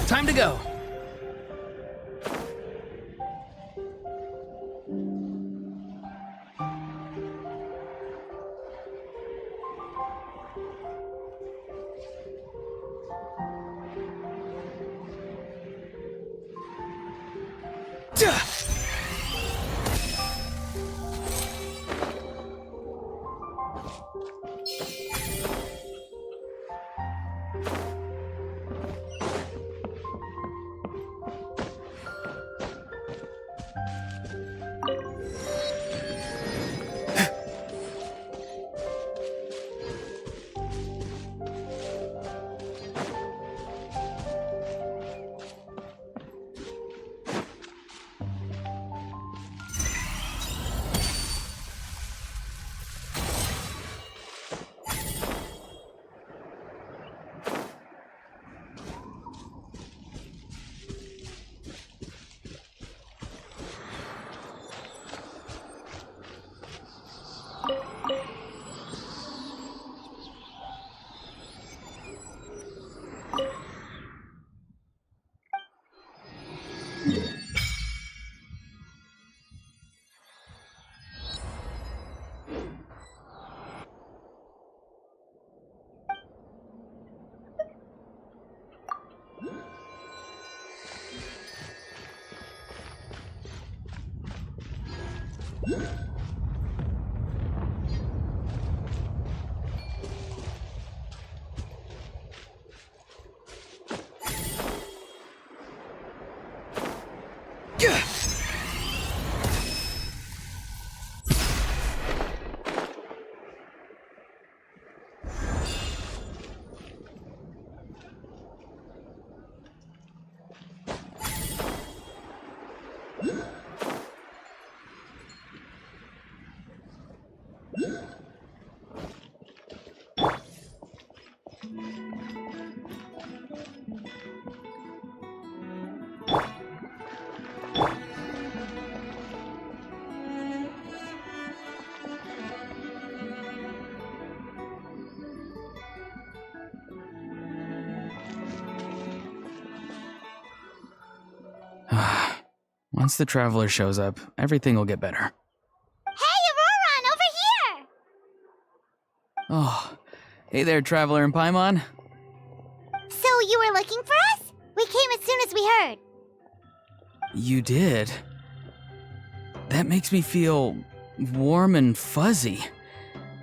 Time to go. Once the traveler shows up, everything will get better. Hey, Auroron, over here! Oh, hey there, traveler in Paimon. So you were looking for us? We came as soon as we heard. You did? That makes me feel warm and fuzzy.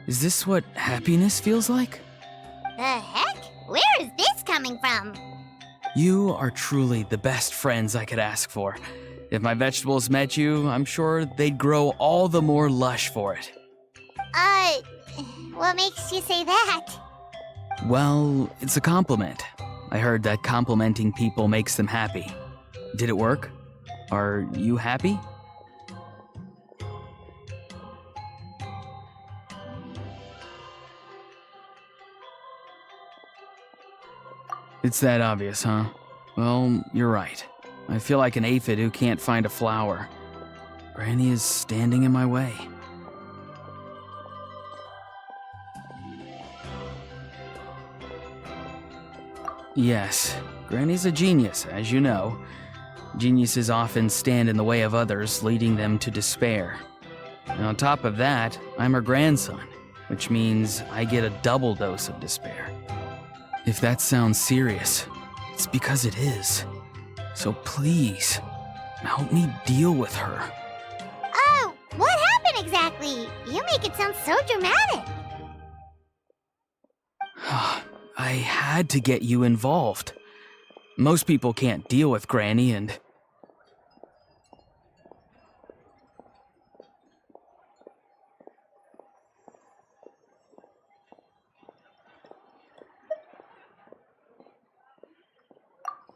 Is this what happiness feels like? The heck? Where is this coming from? You are truly the best friends I could ask for. If my vegetables met you, I'm sure they'd grow all the more lush for it. What makes you say that? Well, it's a compliment. I heard that complimenting people makes them happy. Did it work? Are you happy? It's that obvious, huh? Well, you're right. I feel like an aphid who can't find a flower. Granny is standing in my way. Yes, Granny's a genius, as you know. Geniuses often stand in the way of others, leading them to despair. And on top of that, I'm her grandson, which means I get a double dose of despair. If that sounds serious, it's because it is. So please, help me deal with her. Oh, what happened exactly? You make it sound so dramatic. I had to get you involved. Most people can't deal with Granny and...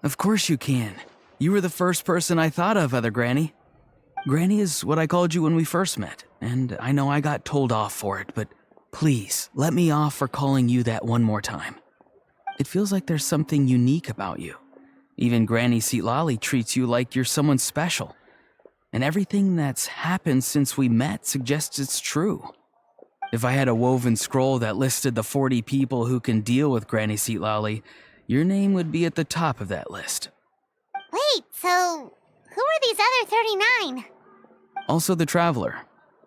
Of course you can. You were the first person I thought of, Other Granny. Granny is what I called you when we first met, and I know I got told off for it, but please, let me off for calling you that one more time. It feels like there's something unique about you. Even Granny Seatlali treats you like you're someone special. And everything that's happened since we met suggests it's true. If I had a woven scroll that listed the 40 people who can deal with Granny Seatlali, your name would be at the top of that list. Wait, so who are these other 39? Also the Traveler.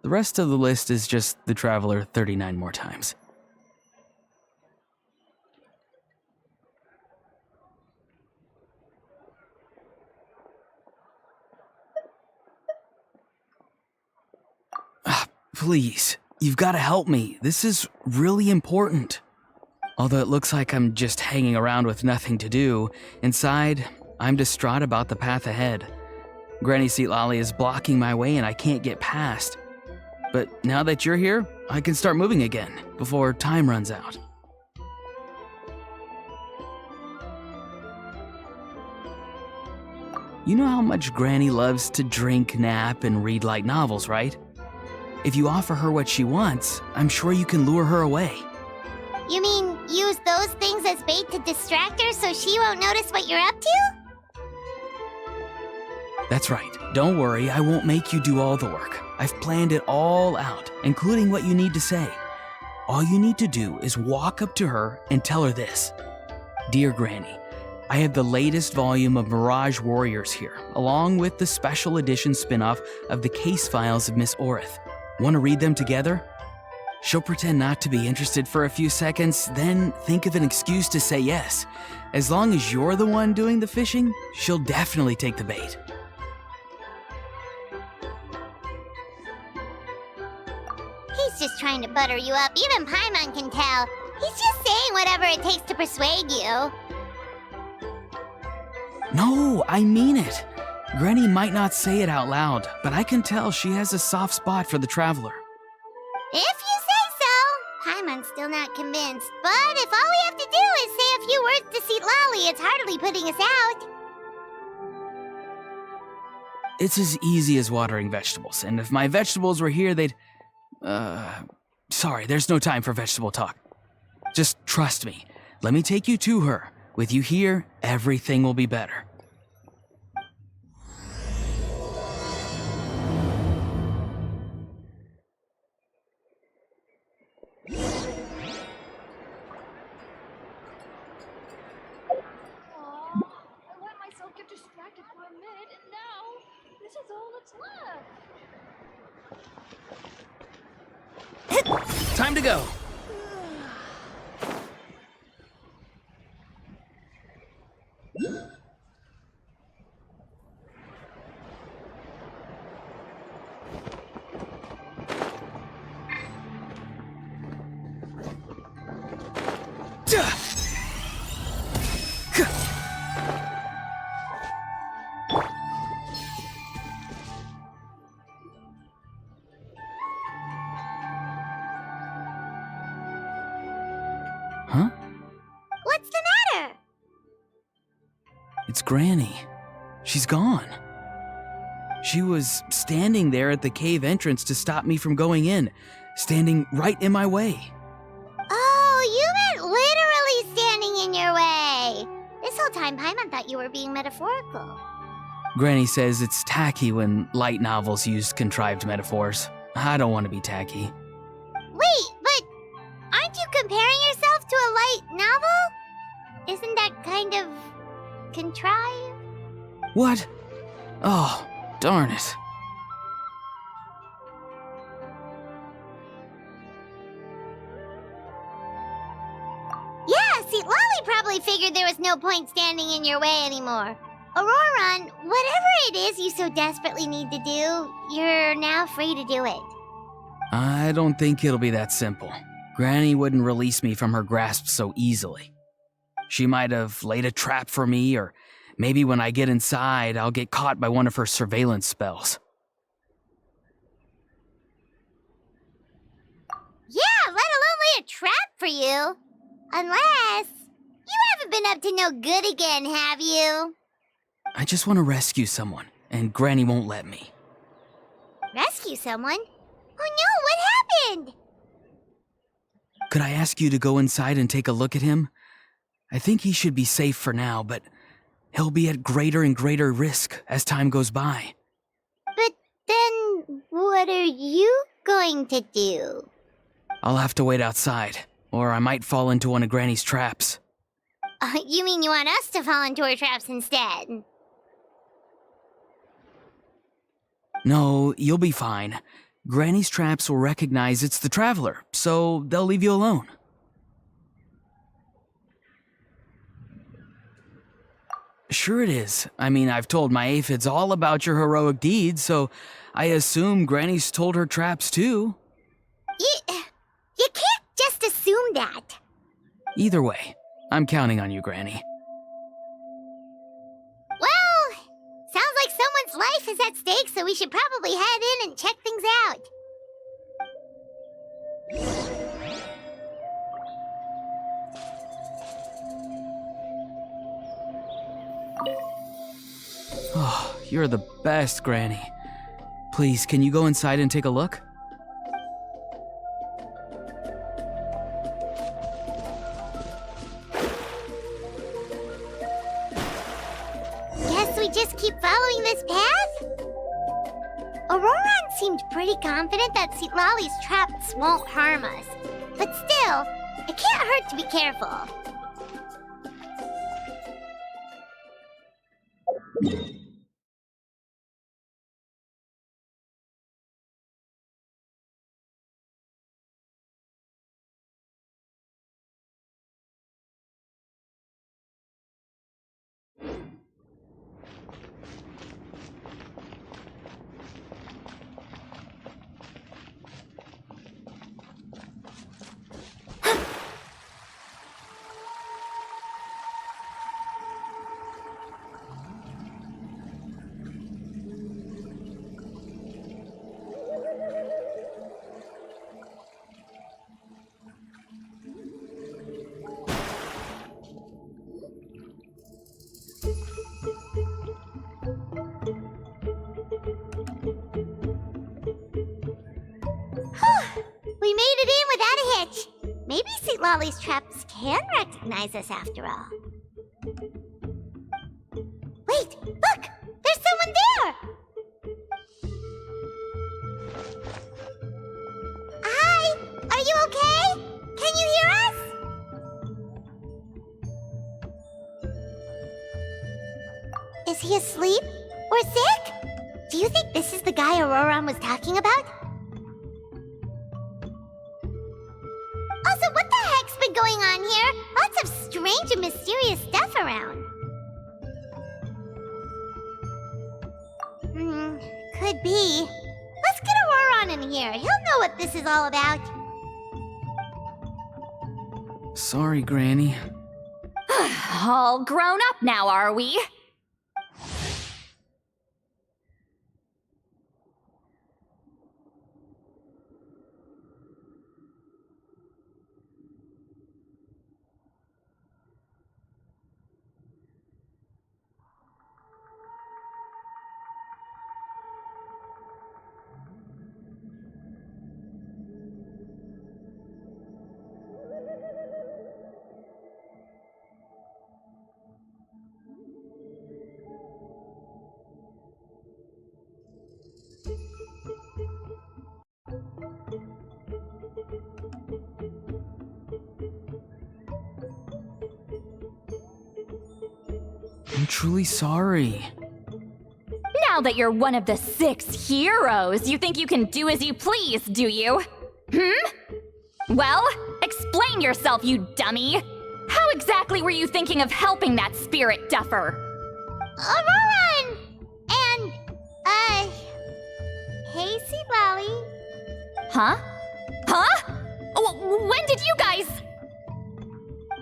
The rest of the list is just the Traveler 39 more times. Please, you've got to help me. This is really important. Although it looks like I'm just hanging around with nothing to do, inside, I'm distraught about the path ahead. Granny Seatlali is blocking my way and I can't get past. But now that you're here, I can start moving again before time runs out. You know how much Granny loves to drink, nap, and read light novels, right? If you offer her what she wants, I'm sure you can lure her away. You mean use those things as bait to distract her so she won't notice what you're up to? That's right. Don't worry, I won't make you do all the work. I've planned it all out, including what you need to say. All you need to do is walk up to her and tell her this. Dear Granny, I have the latest volume of Mirage Warriors here, along with the special edition spin-off of the case files of Miss Orith. Want to read them together? She'll pretend not to be interested for a few seconds, then think of an excuse to say yes. As long as you're the one doing the fishing, she'll definitely take the bait. He's just trying to butter you up. Even Paimon can tell. He's just saying whatever it takes to persuade you. No, I mean it. Granny might not say it out loud, but I can tell she has a soft spot for the Traveler. If you say so. Paimon's still not convinced, but if all we have to do is say a few words to Seatlali, it's hardly putting us out. It's as easy as watering vegetables, and if my vegetables were here, they'd... Sorry, there's no time for vegetable talk. Just trust me. Let me take you to her. With you here, everything will be better. Get distracted for a minute, and now this is all that's left. Time to go. Huh? What's the matter? It's Granny. She's gone. She was standing there at the cave entrance to stop me from going in, standing right in my way. Oh, you meant literally standing in your way. This whole time, Paimon thought you were being metaphorical. Granny says it's tacky when light novels use contrived metaphors. I don't want to be tacky. Wait, but aren't you comparing yourself to a light novel? Isn't that kind of contrived? What? Oh, darn it. Yeah, see, Lolly probably figured there was no point standing in your way anymore. Auroron, whatever it is you so desperately need to do, you're now free to do it. I don't think it'll be that simple. Granny wouldn't release me from her grasp so easily. She might have laid a trap for me, or maybe when I get inside, I'll get caught by one of her surveillance spells. Yeah, let alone lay a trap for you. Unless you haven't been up to no good again, have you? I just want to rescue someone, and Granny won't let me. Rescue someone? Oh no, what happened? Could I ask you to go inside and take a look at him? I think he should be safe for now, but he'll be at greater and greater risk as time goes by. But then, what are you going to do? I'll have to wait outside, or I might fall into one of Granny's traps. You mean you want us to fall into her traps instead? No, you'll be fine. Granny's traps will recognize it's the traveler, so they'll leave you alone. Sure it is. I mean, I've told my aphids all about your heroic deeds, so I assume Granny's told her traps too. You can't just assume that. Either way, I'm counting on you, Granny. Well, sounds like someone's life is at stake, so we should probably head in and check things out. Oh, you're the best, Granny. Please, can you go inside and take a look? Guess we just keep following this path? Auroran seemed pretty confident that Lolly's traps won't harm us. But still, it can't hurt to be careful. We made it in without a hitch. Maybe St. Lolly's traps can recognize us after all. Wait, look! There's someone there! Hi! Are you okay? Can you hear us? Is he asleep? Or sick? Do you think this is the guy Auroran was talking about? Also, what the heck's been going on here? Lots of strange and mysterious stuff around. Could be. Let's get Auroran in here. He'll know what this is all about. Sorry, Granny. All grown up now, are we? I'm truly sorry. Now that you're one of the 6 heroes, you think you can do as you please, do you? Well, explain yourself, you dummy! How exactly were you thinking of helping that spirit duffer? Auroran! And, hey, St. Lolly. Huh? When did you guys...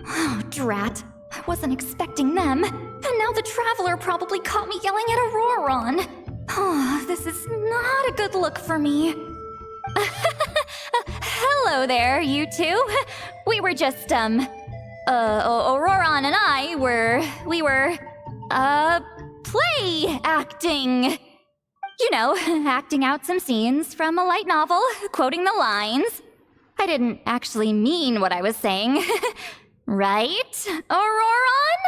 Oh, drat. I wasn't expecting them. And now the Traveler probably caught me yelling at Auroran. Oh, this is not a good look for me. Hello there, you two. We were just, Auroran and I we were, play acting. You know, acting out some scenes from a light novel, quoting the lines. I didn't actually mean what I was saying. Right, Auroron?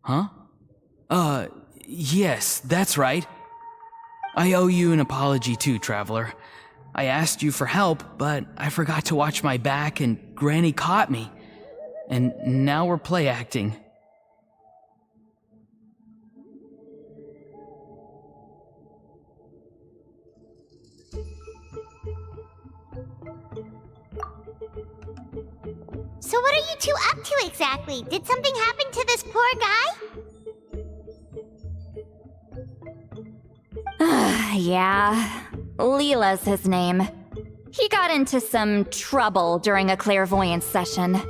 Huh? Yes, that's right. I owe you an apology too, Traveler. I asked you for help, but I forgot to watch my back and Granny caught me. And now we're play acting. So what are you two up to exactly? Did something happen to this poor guy? Yeah. Leela's his name. He got into some trouble during a clairvoyance session.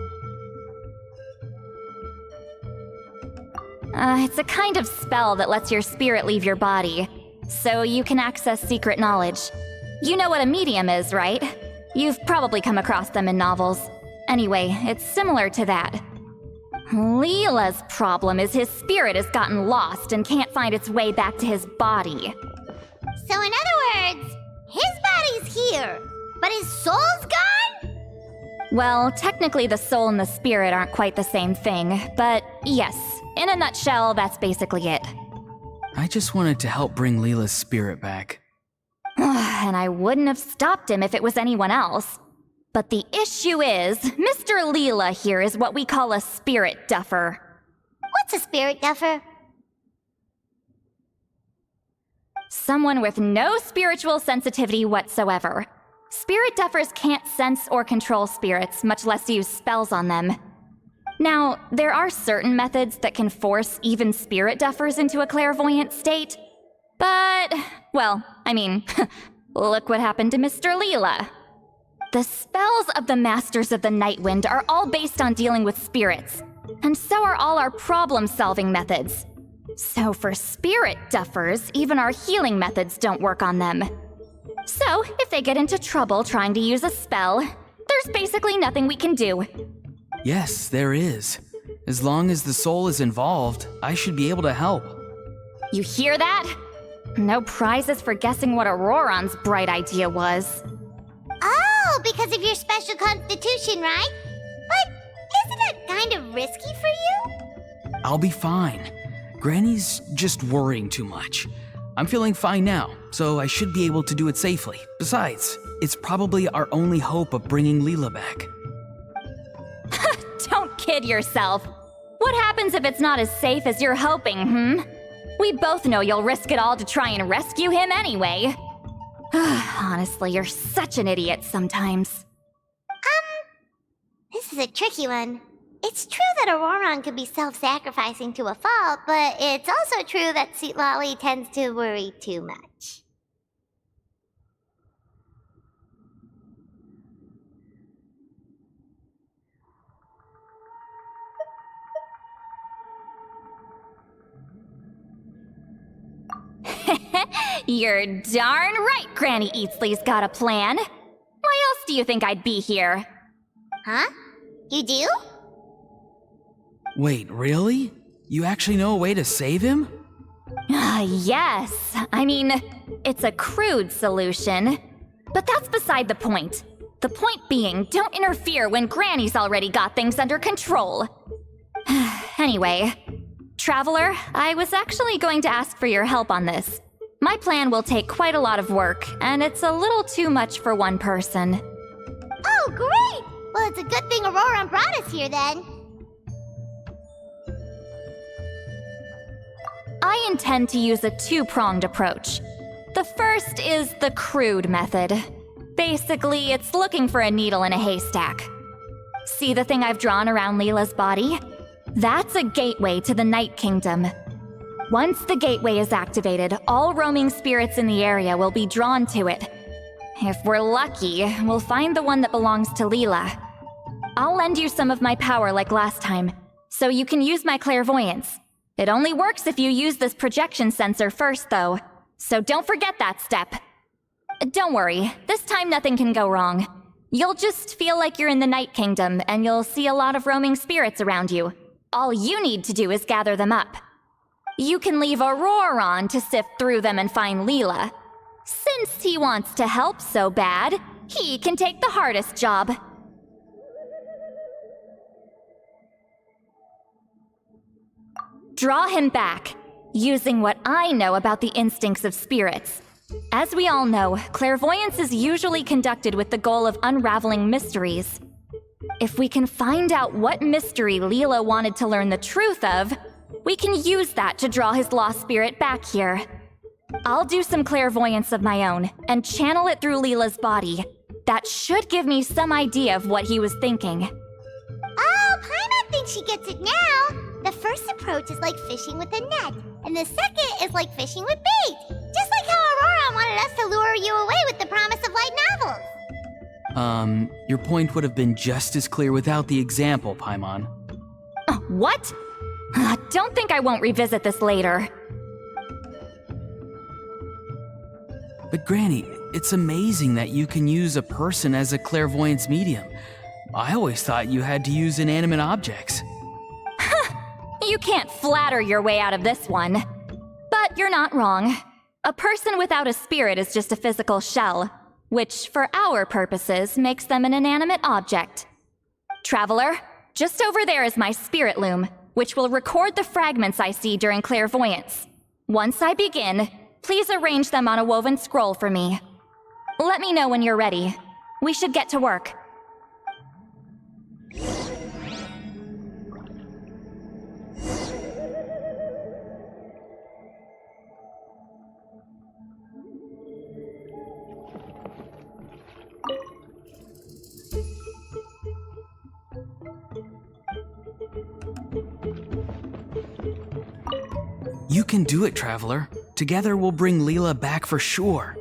It's a kind of spell that lets your spirit leave your body, so you can access secret knowledge. You know what a medium is, right? You've probably come across them in novels. Anyway, it's similar to that. Leela's problem is his spirit has gotten lost and can't find its way back to his body. So in other words, his body's here, but his soul's gone? Well, technically the soul and the spirit aren't quite the same thing, but yes, in a nutshell, that's basically it. I just wanted to help bring Leela's spirit back. And I wouldn't have stopped him if it was anyone else. But the issue is, Mr. Leela here is what we call a spirit duffer. What's a spirit duffer? Someone with no spiritual sensitivity whatsoever. Spirit duffers can't sense or control spirits, much less use spells on them. Now, there are certain methods that can force even spirit duffers into a clairvoyant state. But, well, I mean, look what happened to Mr. Leela. The spells of the Masters of the Nightwind are all based on dealing with spirits, and so are all our problem-solving methods. So for spirit duffers, even our healing methods don't work on them. So, if they get into trouble trying to use a spell, there's basically nothing we can do. Yes, there is. As long as the soul is involved, I should be able to help. You hear that? No prizes for guessing what Auroron's bright idea was. Oh, because of your special constitution, right? But isn't that kind of risky for you? I'll be fine. Granny's just worrying too much. I'm feeling fine now, so I should be able to do it safely. Besides, it's probably our only hope of bringing Leela back. Don't kid yourself. What happens if it's not as safe as you're hoping, We both know you'll risk it all to try and rescue him anyway. Honestly, you're such an idiot sometimes. This is a tricky one. It's true that Auroron could be self-sacrificing to a fault, but it's also true that Sweet Lolly tends to worry too much. You're darn right Granny Eatsley's got a plan. Why else do you think I'd be here? Huh? You do? Wait, really? You actually know a way to save him? Yes. I mean, it's a crude solution. But that's beside the point. The point being, don't interfere when Granny's already got things under control. Anyway, Traveler, I was actually going to ask for your help on this. My plan will take quite a lot of work, and it's a little too much for one person. Oh, great! Well, it's a good thing Auroron brought us here then. I intend to use a two-pronged approach. The first is the crude method. Basically, it's looking for a needle in a haystack. See the thing I've drawn around Leela's body? That's a gateway to the Night Kingdom. Once the gateway is activated, all roaming spirits in the area will be drawn to it. If we're lucky, we'll find the one that belongs to Leela. I'll lend you some of my power like last time, so you can use my clairvoyance. It only works if you use this projection sensor first, though, so don't forget that step. Don't worry, this time nothing can go wrong. You'll just feel like you're in the Night Kingdom, and you'll see a lot of roaming spirits around you. All you need to do is gather them up. You can leave Auroron to sift through them and find Leela. Since he wants to help so bad, he can take the hardest job. Draw him back, using what I know about the instincts of spirits. As we all know, clairvoyance is usually conducted with the goal of unraveling mysteries. If we can find out what mystery Leela wanted to learn the truth of, we can use that to draw his lost spirit back here. I'll do some clairvoyance of my own and channel it through Leela's body. That should give me some idea of what he was thinking. Oh, Paimon thinks she gets it now! The first approach is like fishing with a net, and the second is like fishing with bait. Just like how Aurora wanted us to lure you away with the promise of light novels. Your point would have been just as clear without the example, Paimon. What? Don't think I won't revisit this later. But Granny, it's amazing that you can use a person as a clairvoyance medium. I always thought you had to use inanimate objects. You can't flatter your way out of this one. But you're not wrong. A person without a spirit is just a physical shell, which, for our purposes, makes them an inanimate object. Traveler, just over there is my spirit loom, which will record the fragments I see during clairvoyance. Once I begin, please arrange them on a woven scroll for me. Let me know when you're ready. We should get to work. You can do it, Traveler. Together we'll bring Leela back for sure.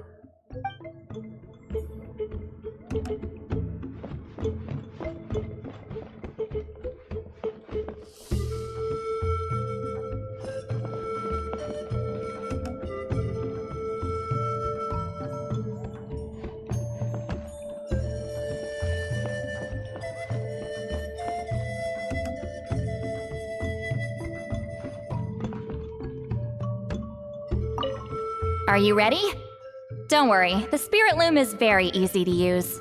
Are you ready? Don't worry, the spirit loom is very easy to use.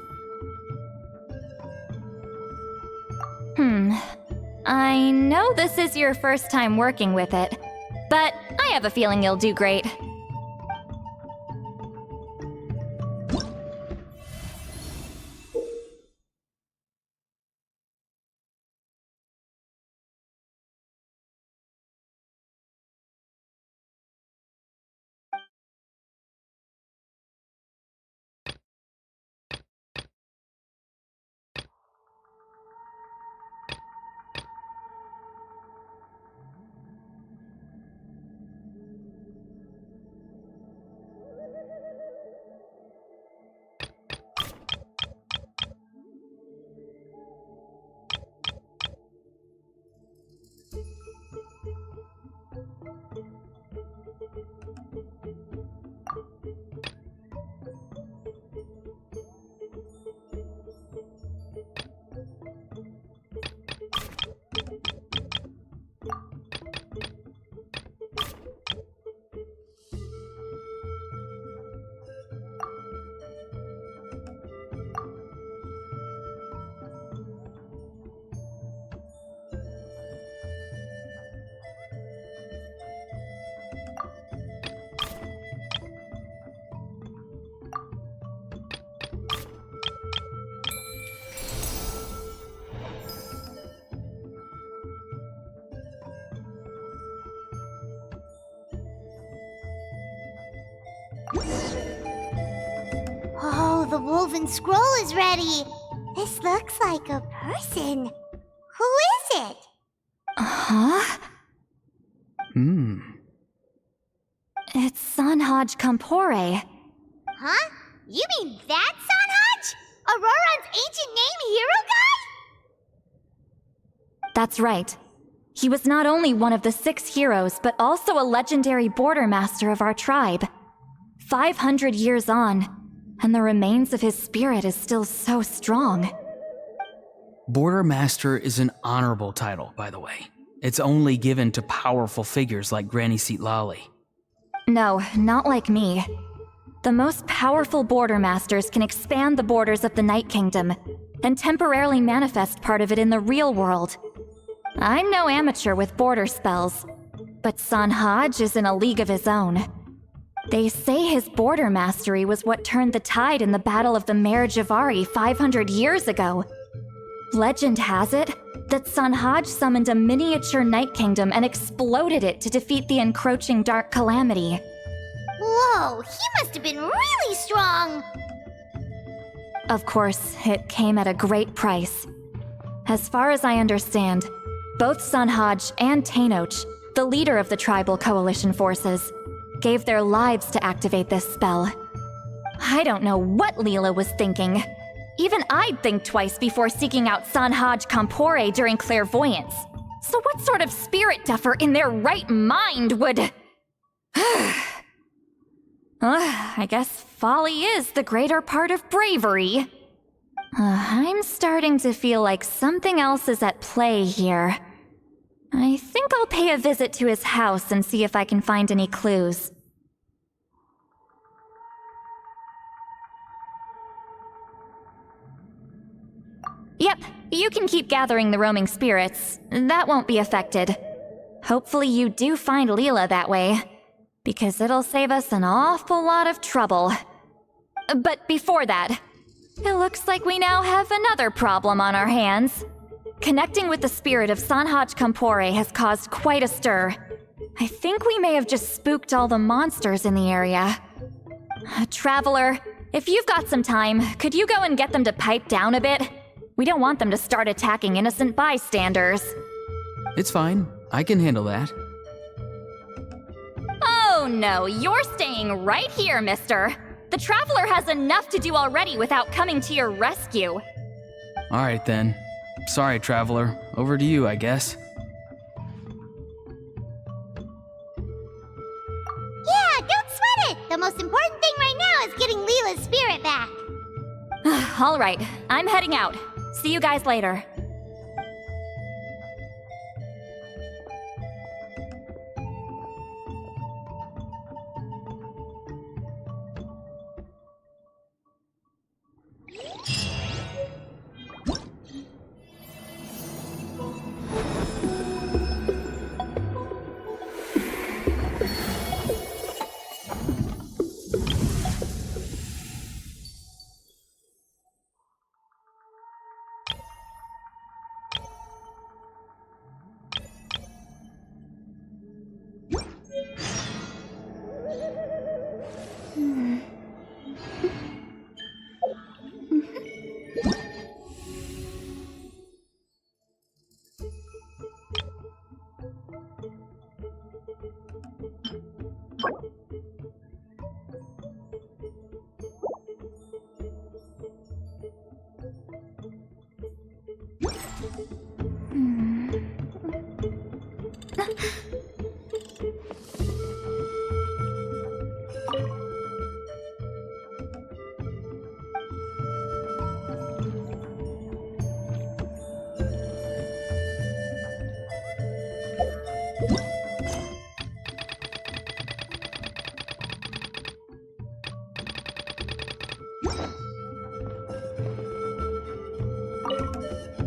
I know this is your first time working with it, but I have a feeling you'll do great. Oh, the woven scroll is ready. This looks like a person. Who is it? Huh? It's Sanhaj Kampore. Huh? You mean that Sanhaj? Auroron's ancient name hero guy? That's right. He was not only one of the 6 heroes, but also a legendary border master of our tribe. 500 years on, and the remains of his spirit is still so strong. Border Master is an honorable title, by the way. It's only given to powerful figures like Granny Seatlali. No, not like me. The most powerful border masters can expand the borders of the Night Kingdom and temporarily manifest part of it in the real world. I'm no amateur with border spells, but Sanhaj is in a league of his own. They say his border mastery was what turned the tide in the Battle of the Mare Javari 500 years ago. Legend has it that Sanhaj summoned a miniature Night Kingdom and exploded it to defeat the encroaching Dark Calamity. Whoa, he must have been really strong! Of course, it came at a great price. As far as I understand, both Sanhaj and Tainoch, the leader of the tribal coalition forces, gave their lives to activate this spell. I don't know what Leela was thinking. Even I'd think twice before seeking out Sanhaj Kampore during clairvoyance. So what sort of spirit duffer in their right mind would... I guess folly is the greater part of bravery. I'm starting to feel like something else is at play here. I think I'll pay a visit to his house and see if I can find any clues. Yep, you can keep gathering the roaming spirits. That won't be affected. Hopefully you do find Leela that way, because it'll save us an awful lot of trouble. But before that, it looks like we now have another problem on our hands. Connecting with the spirit of Sanhaj Kampore has caused quite a stir. I think we may have just spooked all the monsters in the area. Traveler, if you've got some time, could you go and get them to pipe down a bit? We don't want them to start attacking innocent bystanders. It's fine. I can handle that. Oh no, you're staying right here, mister. The Traveler has enough to do already without coming to your rescue. Alright then. Sorry, Traveler. Over to you, I guess. Yeah, don't sweat it! The most important thing right now is getting Leela's spirit back. Alright, I'm heading out. See you guys later.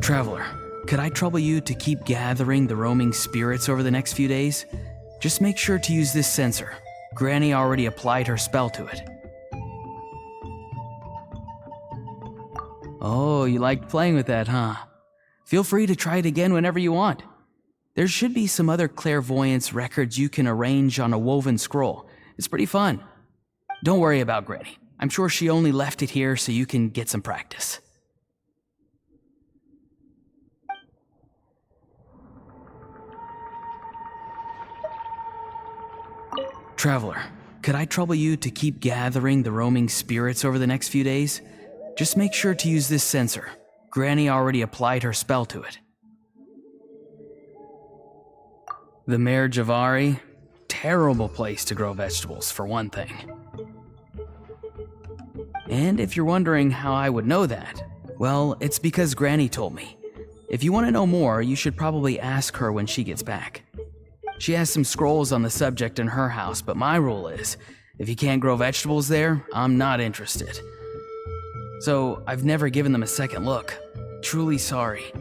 Traveler, could I trouble you to keep gathering the roaming spirits over the next few days? Just make sure to use this sensor. Granny already applied her spell to it. Oh, you liked playing with that, huh? Feel free to try it again whenever you want. There should be some other clairvoyance records you can arrange on a woven scroll. It's pretty fun. Don't worry about Granny. I'm sure she only left it here so you can get some practice. Traveler, could I trouble you to keep gathering the roaming spirits over the next few days? Just make sure to use this sensor. Granny already applied her spell to it. The Mare Javari? Terrible place to grow vegetables, for one thing. And if you're wondering how I would know that, well, it's because Granny told me. If you want to know more, you should probably ask her when she gets back. She has some scrolls on the subject in her house, but my rule is, if you can't grow vegetables there, I'm not interested. So I've never given them a second look. Truly sorry.